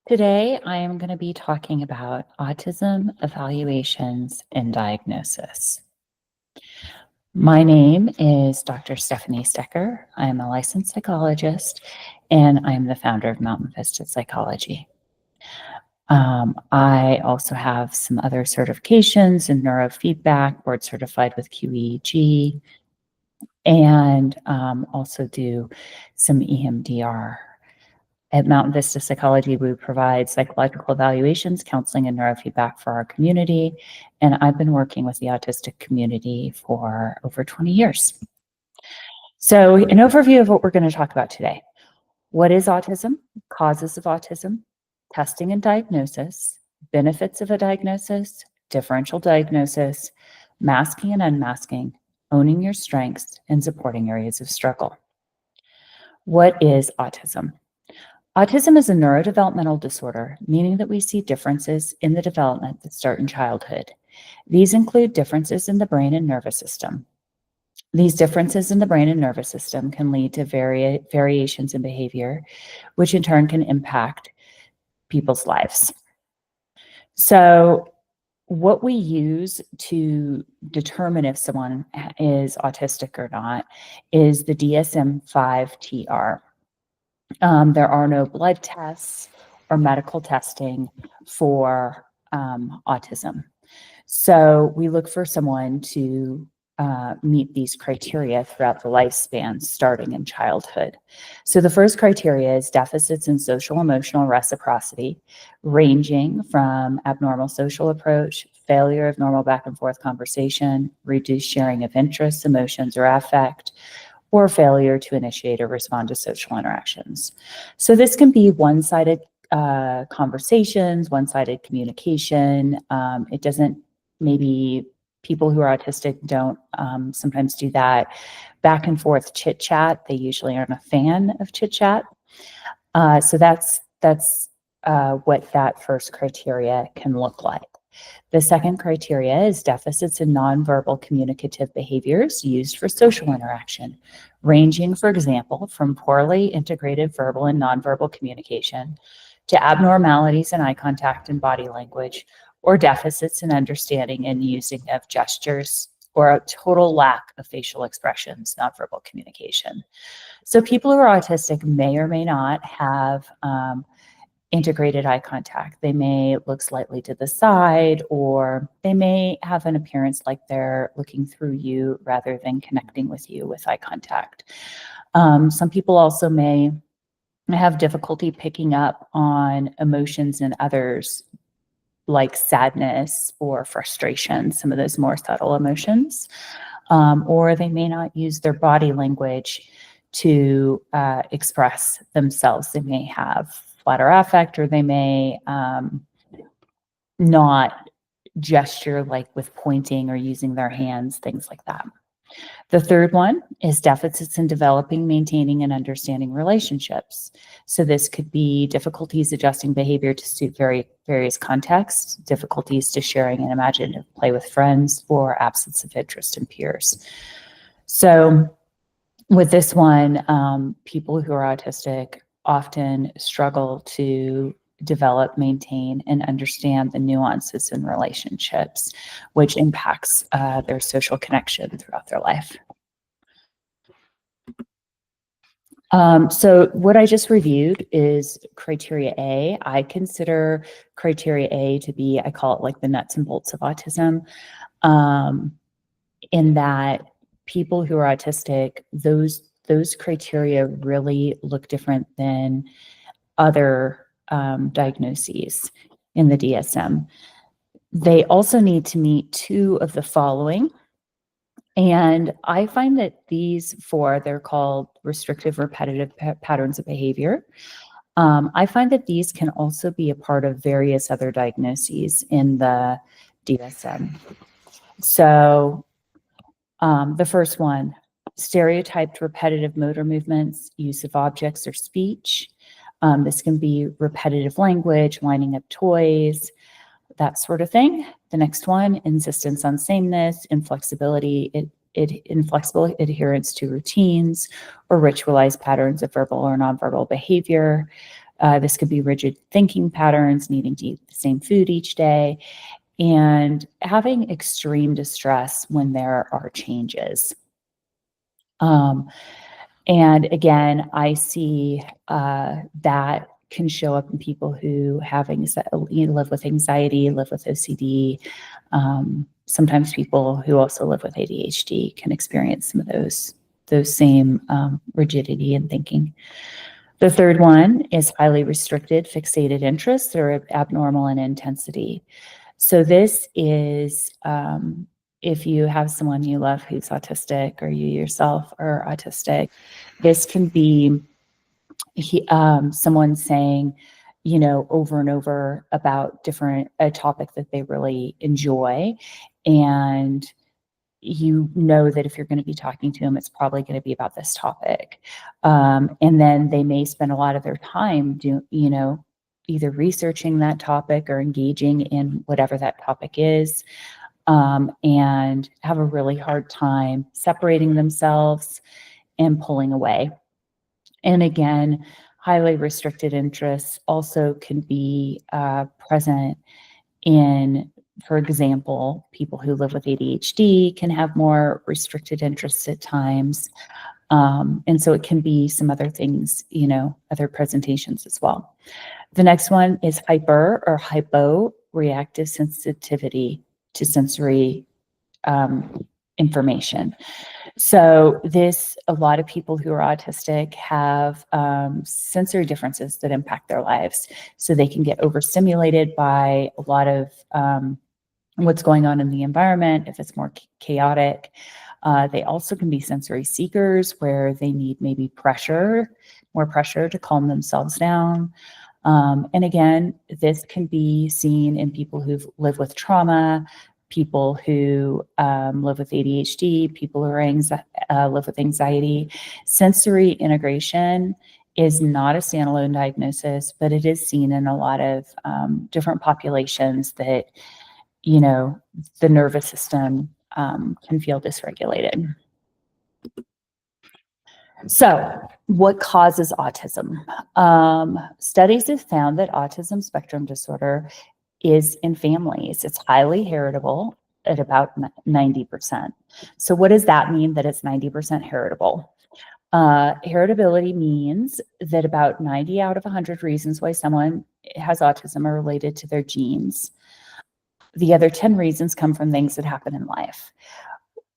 Today, I am going to be talking about autism evaluations and diagnosis. My name is Dr. Stephanie Stecker. I am a licensed psychologist, and I'm the founder of Mountain Vista Psychology. I also have some other certifications in neurofeedback, board certified with QEEG, and also do some EMDR. At Mountain Vista Psychology, we provide psychological evaluations, counseling, and neurofeedback for our community. And I've been working with the autistic community for over 20 years. So an overview of what we're going to talk about today. What is autism? Causes of autism, testing and diagnosis, benefits of a diagnosis, differential diagnosis, masking and unmasking, owning your strengths, and supporting areas of struggle. What is autism? Autism is a neurodevelopmental disorder, meaning that we see differences in the development that start in childhood. These include differences in the brain and nervous system. These differences in the brain and nervous system can lead to variations in behavior, which in turn can impact people's lives. So what we use to determine if someone is autistic or not is the DSM-5-TR. There are no blood tests or medical testing for autism. So we look for someone to meet these criteria throughout the lifespan, starting in childhood. So the first criteria is deficits in social emotional reciprocity, ranging from abnormal social approach, failure of normal back and forth conversation, reduced sharing of interests, emotions, or affect, or failure to initiate or respond to social interactions. So this can be one-sided conversations, one-sided communication. It doesn't, maybe people who are autistic don't sometimes do that. Back and forth chit-chat, they usually aren't a fan of chit-chat. So that's what that first criteria can look like. The second criteria is deficits in nonverbal communicative behaviors used for social interaction, ranging, for example, from poorly integrated verbal and nonverbal communication to abnormalities in eye contact and body language, or deficits in understanding and using of gestures, or a total lack of facial expressions, nonverbal communication. So people who are autistic may or may not have integrated eye contact. They may look slightly to the side, or they may have an appearance like they're looking through you rather than connecting with you with eye contact. Some people also may have difficulty picking up on emotions in others, like sadness or frustration, some of those more subtle emotions, or they may not use their body language to express themselves. They may have flatter affect, or they may not gesture like with pointing or using their hands, things like that. The third one is deficits in developing, maintaining, and understanding relationships. So this could be difficulties adjusting behavior to suit various contexts, difficulties to sharing an imaginative play with friends, or absence of interest in peers. So with this one, people who are autistic often struggle to develop, maintain, and understand the nuances in relationships, which impacts their social connection throughout their life. So what I just reviewed is criteria A. I consider criteria A to be, I call it like the nuts and bolts of autism, in that people who are autistic, those criteria really look different than other diagnoses in the DSM. They also need to meet two of the following. And I find that these four, they're called restrictive repetitive patterns of behavior. I find that these can also be a part of various other diagnoses in the DSM. So the first one, stereotyped repetitive motor movements, use of objects or speech. This can be repetitive language, winding up toys, that sort of thing. The next one, insistence on sameness, inflexibility, inflexible adherence to routines or ritualized patterns of verbal or nonverbal behavior. This could be rigid thinking patterns, needing to eat the same food each day, and having extreme distress when there are changes. And again, I see that can show up in people who live with anxiety, live with OCD. Sometimes people who also live with ADHD can experience some of those same rigidity in thinking. The third one is highly restricted fixated interests that are abnormal in intensity. So this is if you have someone you love who's autistic, or you yourself are autistic, this can be someone saying, over and over about a topic that they really enjoy. And that if you're going to be talking to them, it's probably going to be about this topic. And then they may spend a lot of their time either researching that topic or engaging in whatever that topic is, and have a really hard time separating themselves and pulling away. And again, highly restricted interests also can be present in, for example, people who live with ADHD can have more restricted interests at times. And so it can be some other things, other presentations as well. The next one is hyper or hypo-reactive sensitivity to sensory information. So a lot of people who are autistic have sensory differences that impact their lives. So they can get overstimulated by a lot of what's going on in the environment if it's more chaotic. They also can be sensory seekers, where they need maybe more pressure to calm themselves down. And again, this can be seen in people who live with trauma, people who live with ADHD, people who live with anxiety. Sensory integration is not a standalone diagnosis, but it is seen in a lot of different populations that, the nervous system can feel dysregulated. So, what causes autism? Studies have found that autism spectrum disorder is in families. It's highly heritable at about 90%. So what does that mean, that it's 90% heritable? Heritability means that about 90 out of 100 reasons why someone has autism are related to their genes. The other 10 reasons come from things that happen in life.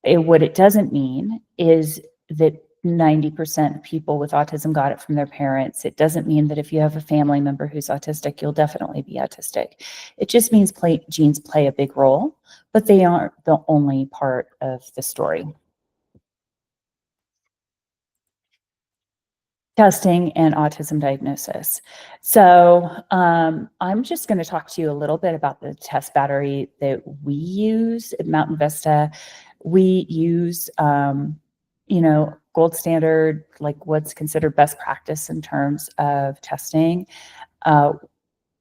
What it doesn't mean is that 90% of people with autism got it from their parents. It doesn't mean that if you have a family member who's autistic, you'll definitely be autistic. It just means genes play a big role, but they aren't the only part of the story. Testing and autism diagnosis. So I'm just going to talk to you a little bit about the test battery that we use at Mountain Vista. We use, gold standard, like what's considered best practice in terms of testing.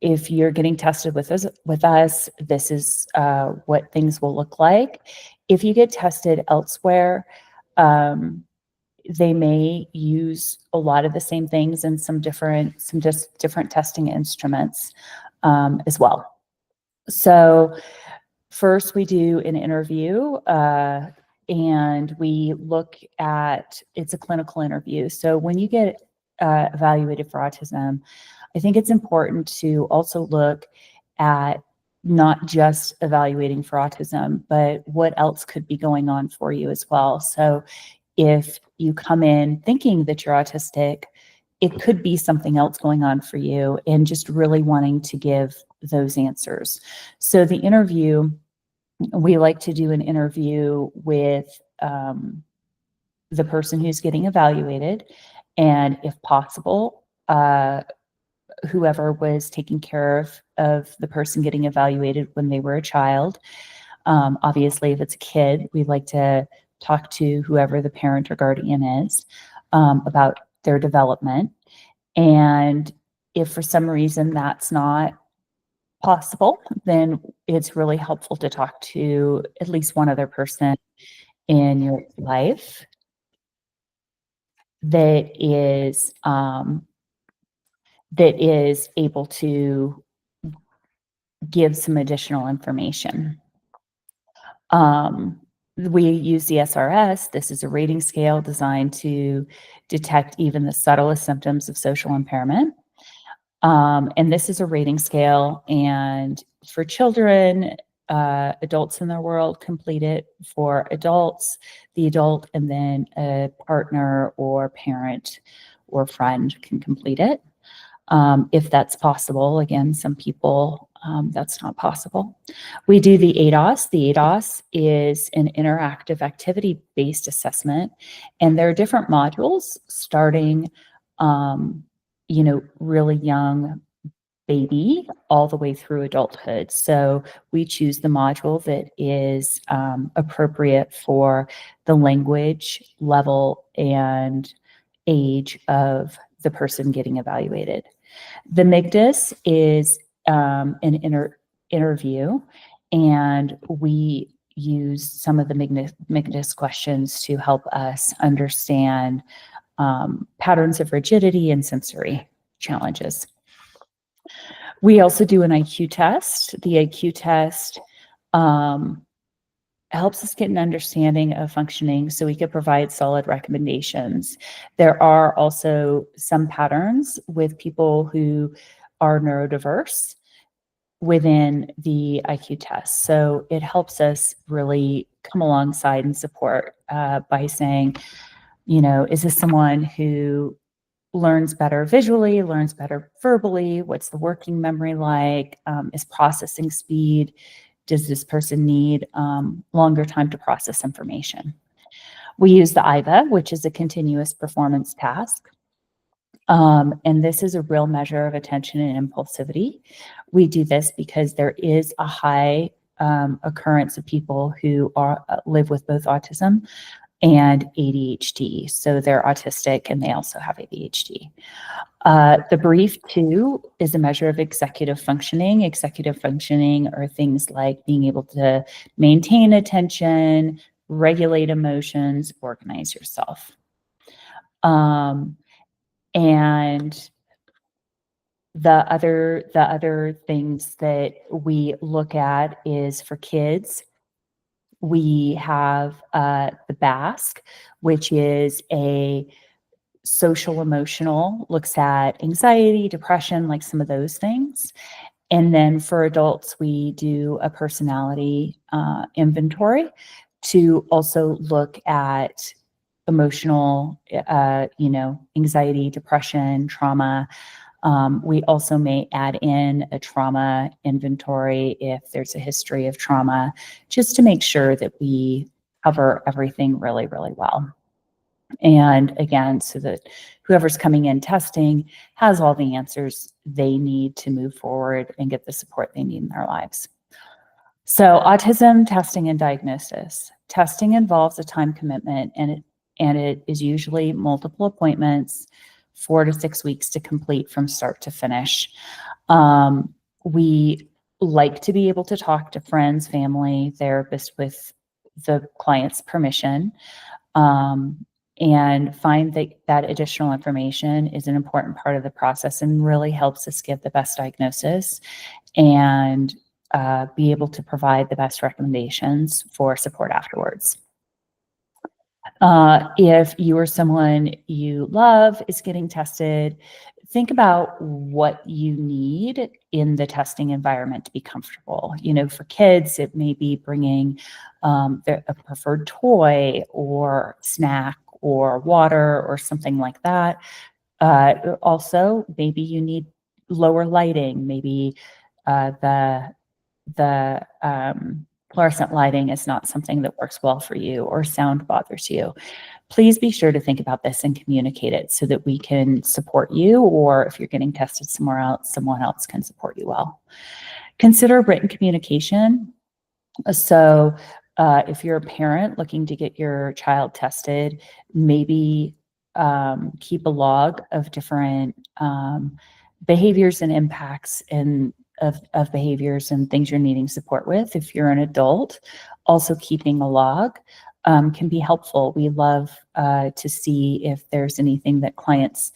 If you're getting tested with us, this is what things will look like. If you get tested elsewhere, they may use a lot of the same things and some different testing instruments as well. So first we do an interview and we look at, it's a clinical interview. So when you get evaluated for autism, I think it's important to also look at not just evaluating for autism, but what else could be going on for you as well. So if you come in thinking that you're autistic, it could be something else going on for you, and just really wanting to give those answers. So the interview, we like to do an interview with the person who's getting evaluated, and if possible, whoever was taking care of the person getting evaluated when they were a child. Obviously, if it's a kid, we'd like to talk to whoever the parent or guardian is about their development. And if for some reason that's not possible, then it's really helpful to talk to at least one other person in your life that is that is able to give some additional information. We use the SRS. This is a rating scale designed to detect even the subtlest symptoms of social impairment. And this is a rating scale, and for children, adults in their world complete it. For adults, the adult and then a partner or parent or friend can complete it. If that's possible. Again, some people, that's not possible. We do the ADOS. The ADOS is an interactive activity-based assessment, and there are different modules starting, really young baby all the way through adulthood. So we choose the module that is appropriate for the language level and age of the person getting evaluated. The MIGDIS is an interview, and we use some of the MIGDIS questions to help us understand patterns of rigidity and sensory challenges. We also do an IQ test. The IQ test helps us get an understanding of functioning so we could provide solid recommendations. There are also some patterns with people who are neurodiverse within the IQ test. So it helps us really come alongside and support by saying, is this someone who learns better visually, learns better verbally? What's the working memory like? Is processing speed? Does this person need longer time to process information? We use the IVA, which is a continuous performance task. And this is a real measure of attention and impulsivity. We do this because there is a high occurrence of people who live with both autism and ADHD. So they're autistic and they also have ADHD. The brief too is a measure of executive functioning. Executive functioning are things like being able to maintain attention, regulate emotions, organize yourself. And the other things that we look at is for kids. We have the BASC, which is a social emotional, looks at anxiety, depression, like some of those things. And then for adults, we do a personality inventory to also look at emotional, anxiety, depression, trauma. We also may add in a trauma inventory if there's a history of trauma, just to make sure that we cover everything really, really well. And again, so that whoever's coming in testing has all the answers they need to move forward and get the support they need in their lives. So autism testing and diagnosis. Testing involves a time commitment, and it is usually multiple appointments, 4 to 6 weeks to complete from start to finish. We like to be able to talk to friends, family, therapists with the client's permission, and find that additional information is an important part of the process and really helps us give the best diagnosis and be able to provide the best recommendations for support afterwards. If you or someone you love is getting tested, think about what you need in the testing environment to be comfortable. For kids, it may be bringing a preferred toy or snack or water or something like that. Also, maybe you need lower lighting. Maybe the fluorescent lighting is not something that works well for you, or sound bothers you. Please be sure to think about this and communicate it so that we can support you, or if you're getting tested somewhere else, someone else can support you well. Consider written communication. So if you're a parent looking to get your child tested, maybe keep a log of different behaviors and impacts of behaviors and things you're needing support with. If you're an adult, also keeping a log can be helpful. We love to see if there's anything that clients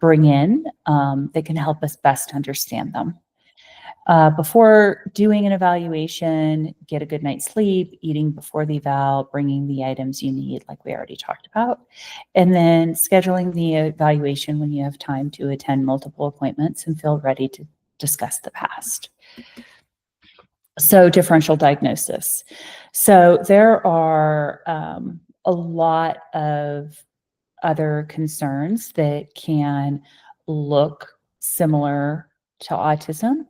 bring in that can help us best understand them. Before doing an evaluation, get a good night's sleep, eating before the eval, bringing the items you need, like we already talked about, and then scheduling the evaluation when you have time to attend multiple appointments and feel ready to discuss the past. So differential diagnosis. So there are a lot of other concerns that can look similar to autism,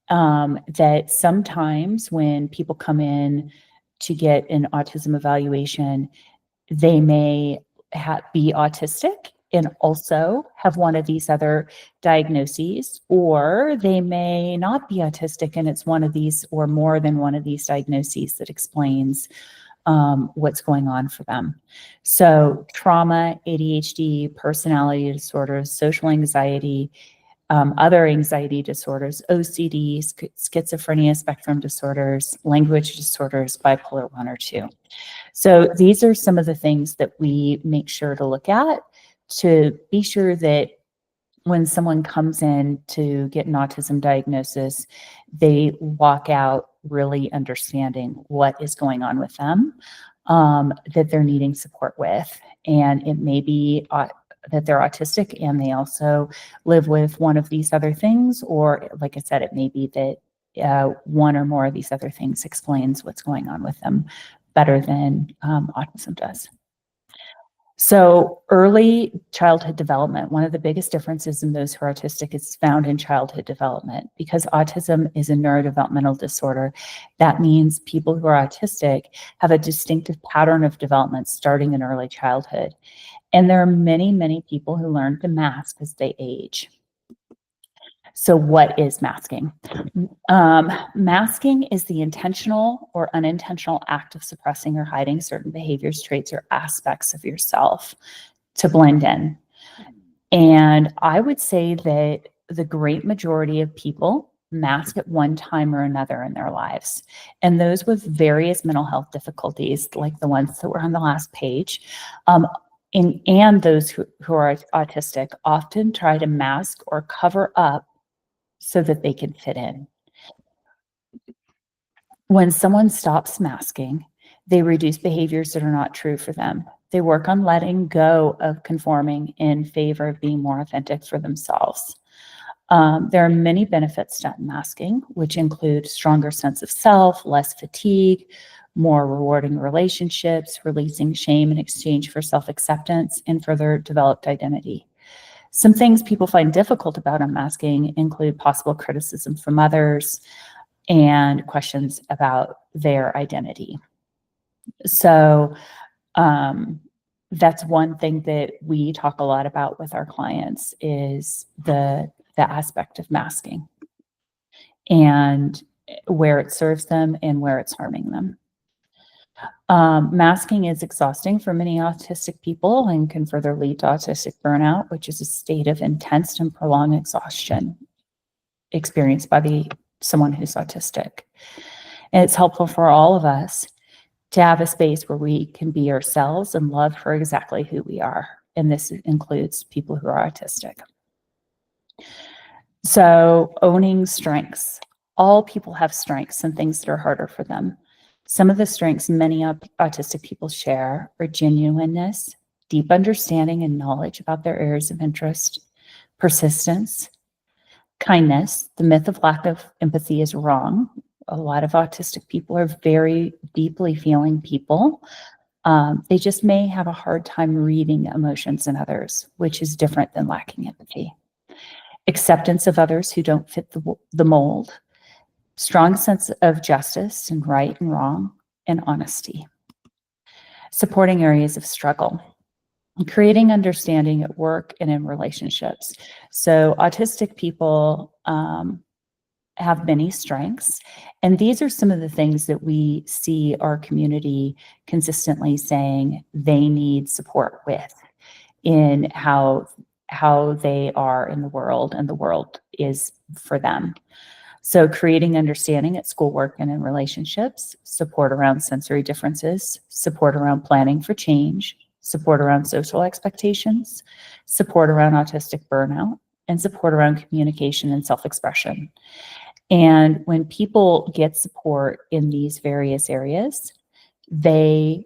that sometimes when people come in to get an autism evaluation, they may be autistic and also have one of these other diagnoses, or they may not be autistic and it's one of these or more than one of these diagnoses that explains what's going on for them. So trauma, ADHD, personality disorders, social anxiety, other anxiety disorders, OCD, schizophrenia spectrum disorders, language disorders, bipolar 1 or 2. So these are some of the things that we make sure to look at to be sure that when someone comes in to get an autism diagnosis, they walk out really understanding what is going on with them, that they're needing support with. And it may be that they're autistic and they also live with one of these other things, or like I said, it may be that one or more of these other things explains what's going on with them better than autism does. So early childhood development, one of the biggest differences in those who are autistic is found in childhood development. Because autism is a neurodevelopmental disorder, that means people who are autistic have a distinctive pattern of development starting in early childhood. And there are many, many people who learn to mask as they age. So what is masking? Masking is the intentional or unintentional act of suppressing or hiding certain behaviors, traits, or aspects of yourself to blend in. And I would say that the great majority of people mask at one time or another in their lives. And those with various mental health difficulties, like the ones that were on the last page, and those who are autistic often try to mask or cover up so that they can fit in. When someone stops masking, they reduce behaviors that are not true for them. They work on letting go of conforming in favor of being more authentic for themselves. There are many benefits to unmasking, which include stronger sense of self, less fatigue, more rewarding relationships, releasing shame in exchange for self-acceptance, and further developed identity. Some things people find difficult about unmasking include possible criticism from others and questions about their identity. So that's one thing that we talk a lot about with our clients is the aspect of masking and where it serves them and where it's harming them. Masking is exhausting for many autistic people and can further lead to autistic burnout, which is a state of intense and prolonged exhaustion experienced by someone who's autistic. And it's helpful for all of us to have a space where we can be ourselves and love for exactly who we are. And this includes people who are autistic. So owning strengths. All people have strengths and things that are harder for them. Some of the strengths many autistic people share are genuineness, deep understanding and knowledge about their areas of interest, persistence, kindness. The myth of lack of empathy is wrong. A lot of autistic people are very deeply feeling people. They just may have a hard time reading emotions in others, which is different than lacking empathy. Acceptance of others who don't fit the mold. Strong sense of justice and right and wrong, and honesty. Supporting areas of struggle. Creating understanding at work and in relationships. So autistic people have many strengths, and these are some of the things that we see our community consistently saying they need support with in how they are in the world and the world is for them. So creating understanding at schoolwork and in relationships, support around sensory differences, support around planning for change, support around social expectations, support around autistic burnout, and support around communication and self-expression. And when people get support in these various areas, they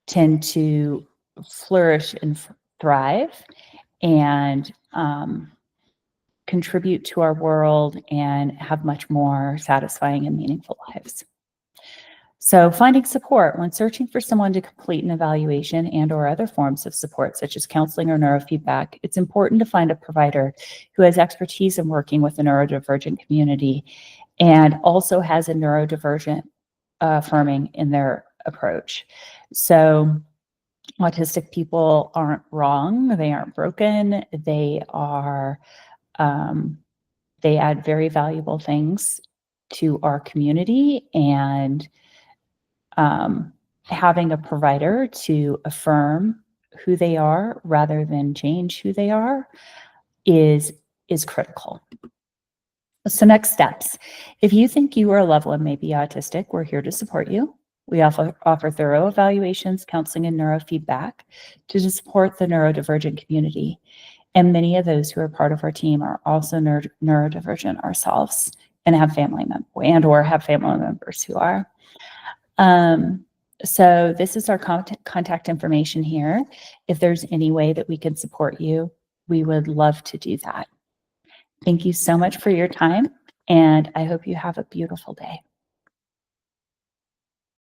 tend to flourish and thrive and contribute to our world and have much more satisfying and meaningful lives. So finding support when searching for someone to complete an evaluation and or other forms of support, such as counseling or neurofeedback, it's important to find a provider who has expertise in working with the neurodivergent community and also has a neurodivergent affirming in their approach. So autistic people aren't wrong, they aren't broken, they are, they add very valuable things to our community, and having a provider to affirm who they are rather than change who they are is critical. So next steps. If you think you or a loved one may be autistic, we're here to support you. We offer thorough evaluations, counseling, and neurofeedback to support the neurodivergent community. And many of those who are part of our team are also neurodivergent ourselves and have family members who are. So this is our contact information here. If there's any way that we can support you, we would love to do that. Thank you so much for your time, and I hope you have a beautiful day.